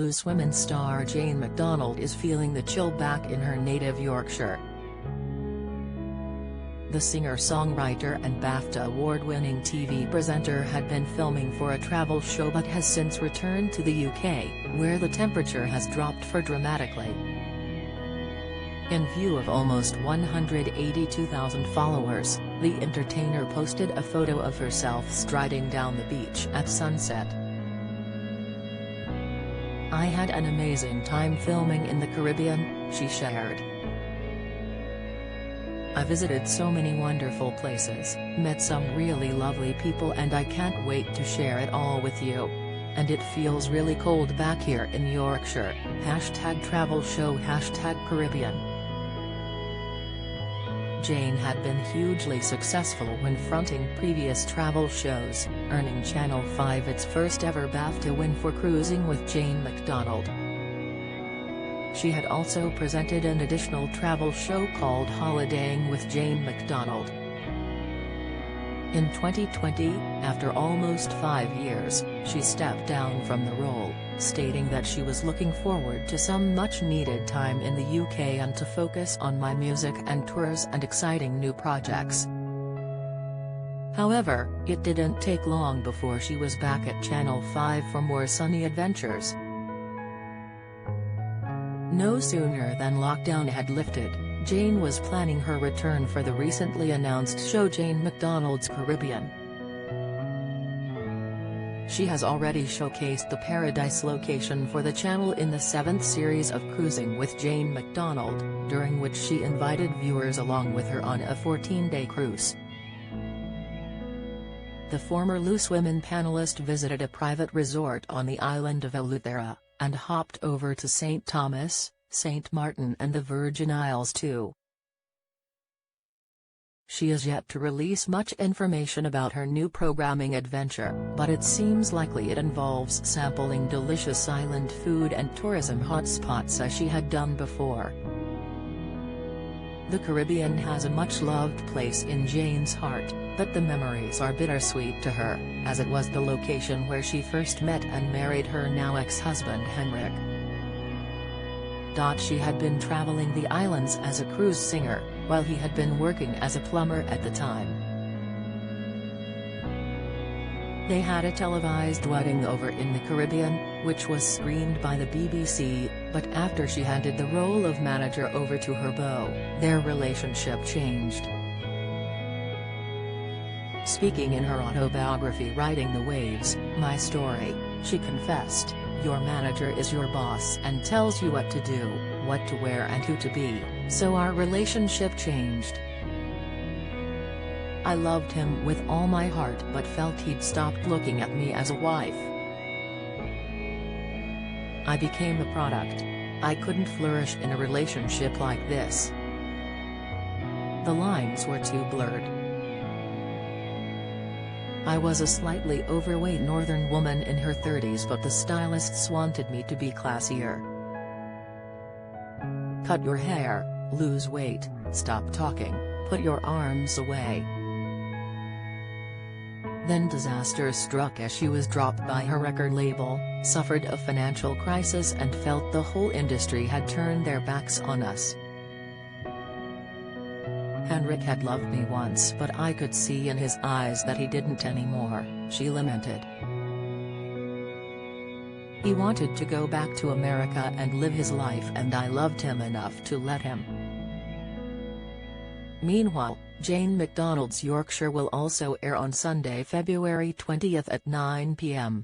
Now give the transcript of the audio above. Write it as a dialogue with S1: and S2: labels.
S1: Loose Women star Jane McDonald is feeling the chill back in her native Yorkshire. The singer-songwriter and BAFTA award-winning TV presenter had been filming for a travel show but has since returned to the UK, where the temperature has dropped dramatically. In view of almost 182,000 followers, the entertainer posted a photo of herself striding down the beach at sunset. "I had an amazing time filming in the Caribbean," she shared. "I visited so many wonderful places, met some really lovely people, and I can't wait to share it all with you. And it feels really cold back here in Yorkshire, #travel-show #Caribbean." Jane had been hugely successful when fronting previous travel shows, earning Channel 5 its first ever BAFTA win for Cruising with Jane McDonald. She had also presented an additional travel show called Holidaying with Jane McDonald. In 2020, after almost 5 years, she stepped down from the role, stating that she was looking forward to some much-needed time in the UK and to focus on my music and tours and exciting new projects. However, it didn't take long before she was back at Channel 5 for more sunny adventures. No sooner than lockdown had lifted, Jane was planning her return for the recently announced show Jane McDonald's Caribbean. She has already showcased the Paradise location for the channel in the 7th series of Cruising with Jane McDonald, during which she invited viewers along with her on a 14-day cruise. The former Loose Women panelist visited a private resort on the island of Eleuthera, and hopped over to St. Thomas, St. Martin and the Virgin Isles too. She is yet to release much information about her new programming adventure, but it seems likely it involves sampling delicious island food and tourism hotspots as she had done before. The Caribbean has a much-loved place in Jane's heart, but the memories are bittersweet to her, as it was the location where she first met and married her now ex-husband Henrik. She had been traveling the islands as a cruise singer, while he had been working as a plumber at the time. They had a televised wedding over in the Caribbean, which was screened by the BBC, but after she handed the role of manager over to her beau, their relationship changed. Speaking in her autobiography Riding the Waves, My Story, she confessed, "Your manager is your boss and tells you what to do, what to wear and who to be, so our relationship changed. I loved him with all my heart but felt he'd stopped looking at me as a wife. I became a product. I couldn't flourish in a relationship like this." The lines were too blurred. "I was a slightly overweight northern woman in her 30s, but the stylists wanted me to be classier. Cut your hair, lose weight, stop talking, put your arms away." Then disaster struck as she was dropped by her record label, suffered a financial crisis and felt the whole industry had turned their backs on us. "Henrik had loved me once but I could see in his eyes that he didn't anymore," she lamented. "He wanted to go back to America and live his life and I loved him enough to let him." Meanwhile, Jane McDonald's Yorkshire will also air on Sunday, February 20 at 9 p.m.